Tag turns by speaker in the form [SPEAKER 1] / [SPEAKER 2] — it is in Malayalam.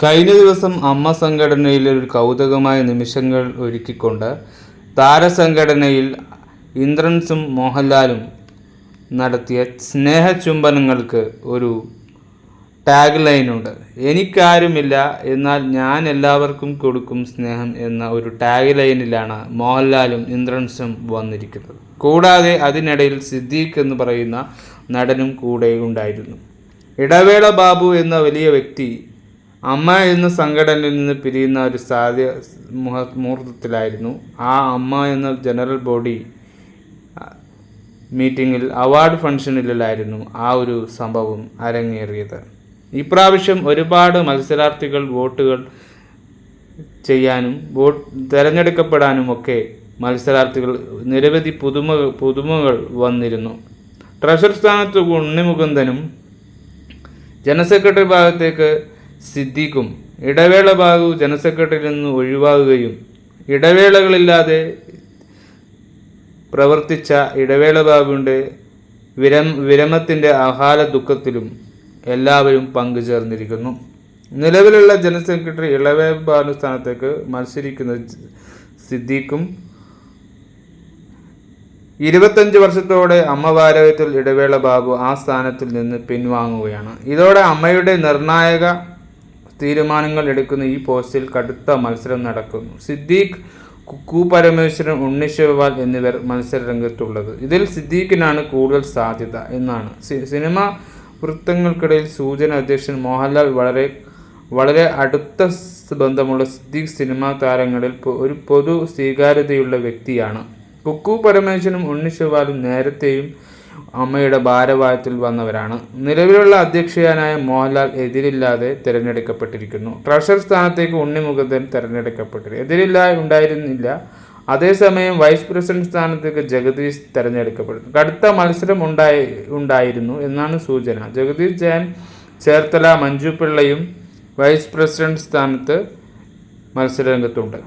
[SPEAKER 1] കഴിഞ്ഞ ദിവസം അമ്മ സംഘടനയിലെ ഒരു കൗതുകമായ നിമിഷങ്ങൾ ഒരുക്കിക്കൊണ്ട് താരസംഘടനയിൽ ഇന്ദ്രൻസും മോഹൻലാലും നടത്തിയ സ്നേഹചുംബനങ്ങൾക്ക് ഒരു ടാഗ് ലൈനുണ്ട്. എനിക്കാരുമില്ല, എന്നാൽ ഞാൻ എല്ലാവർക്കും കൊടുക്കും സ്നേഹം എന്ന ഒരു ടാഗ് ലൈനിലാണ് മോഹൻലാലും ഇന്ദ്രൻസും വന്നിരിക്കുന്നത്. കൂടാതെ അതിനിടയിൽ സിദ്ദീഖ് എന്ന് പറയുന്ന നടനും കൂടെ ഉണ്ടായിരുന്നു. ഇടവേള ബാബു എന്ന വലിയ വ്യക്തി അമ്മ എന്ന സംഘടനയിൽ നിന്ന് പിരിയുന്ന ഒരു മുഹൂർത്തത്തിലായിരുന്നു. ആ അമ്മ എന്ന ജനറൽ ബോഡി മീറ്റിങ്ങിൽ അവാർഡ് ഫംഗ്ഷനിലായിരുന്നു ആ ഒരു സംഭവം അരങ്ങേറിയത്. ഇപ്രാവശ്യം ഒരുപാട് മത്സരാർത്ഥികൾ വോട്ടുകൾ ചെയ്യാനും തിരഞ്ഞെടുക്കപ്പെടാനും ഒക്കെ മത്സരാർത്ഥികൾ നിരവധി പുതുമകൾ വന്നിരുന്നു. ട്രഷറർ സ്ഥാനത്ത് ഉണ്ണിമുകുന്ദനും ജനറൽ സെക്രട്ടറി ഭാഗത്തേക്ക് സിദ്ദീഖും ഇടവേള ബാബു ജനറൽ സെക്രട്ടറിയിൽ നിന്ന് ഒഴിവാകുകയും ഇടവേളകളില്ലാതെ പ്രവർത്തിച്ച ഇടവേള ബാബുവിൻ്റെ വിരമത്തിൻ്റെ ആഹ്ലാദ ദുഃഖത്തിലും എല്ലാവരും പങ്കുചേർന്നിരിക്കുന്നു. നിലവിലുള്ള ജനറൽ സെക്രട്ടറി ഇടവേള ബാബു സ്ഥാനത്തേക്ക് മത്സരിക്കുന്ന സിദ്ദീഖും 25 വർഷത്തോടെ അമ്മ ഭാരതത്തിൽ ഇടവേള ബാബു ആ സ്ഥാനത്തിൽ നിന്ന് പിൻവാങ്ങുകയാണ്. ഇതോടെ അമ്മയുടെ നിർണായക തീരുമാനങ്ങൾ എടുക്കുന്ന ഈ പോസ്റ്റിൽ കടുത്ത മത്സരം നടക്കുന്നു. സിദ്ദീഖ്, കുക്കു പരമേശ്വരൻ, ഉണ്ണി ശിവപാൽ എന്നിവർ മത്സര രംഗത്തുള്ളത്. ഇതിൽ സിദ്ദീഖിനാണ് കൂടുതൽ സാധ്യത എന്നാണ് സിനിമാ വൃത്തങ്ങൾക്കിടയിൽ സൂചന. അധ്യക്ഷൻ മോഹൻലാൽ വളരെ അടുത്ത ബന്ധമുള്ള സിദ്ദീഖ് സിനിമാ താരങ്ങളിൽ ഒരു പൊതു സ്വീകാര്യതയുള്ള വ്യക്തിയാണ്. കുക്കു പരമേശ്വരനും ഉണ്ണി ശിവപാലും നേരത്തെയും അമ്മയുടെ ഭാരവാഹത്തിൽ വന്നവരാണ്. നിലവിലുള്ള അധ്യക്ഷനായ മോഹൻലാൽ എതിരില്ലാതെ തിരഞ്ഞെടുക്കപ്പെട്ടിരിക്കുന്നു. ട്രഷറർ സ്ഥാനത്തേക്ക് ഉണ്ണിമുകുന്ദൻ ഉണ്ടായിരുന്നില്ല. അതേസമയം വൈസ് പ്രസിഡന്റ് സ്ഥാനത്തേക്ക് ജഗദീഷ് തിരഞ്ഞെടുക്കപ്പെട്ടു. കടുത്ത മത്സരം ഉണ്ടായിരുന്നു എന്നാണ് സൂചന. ജഗദീഷ് ജയൻ, ചേർത്തല മഞ്ജു പിള്ളയും വൈസ് പ്രസിഡന്റ് സ്ഥാനത്ത് മത്സരരംഗത്തുണ്ട്.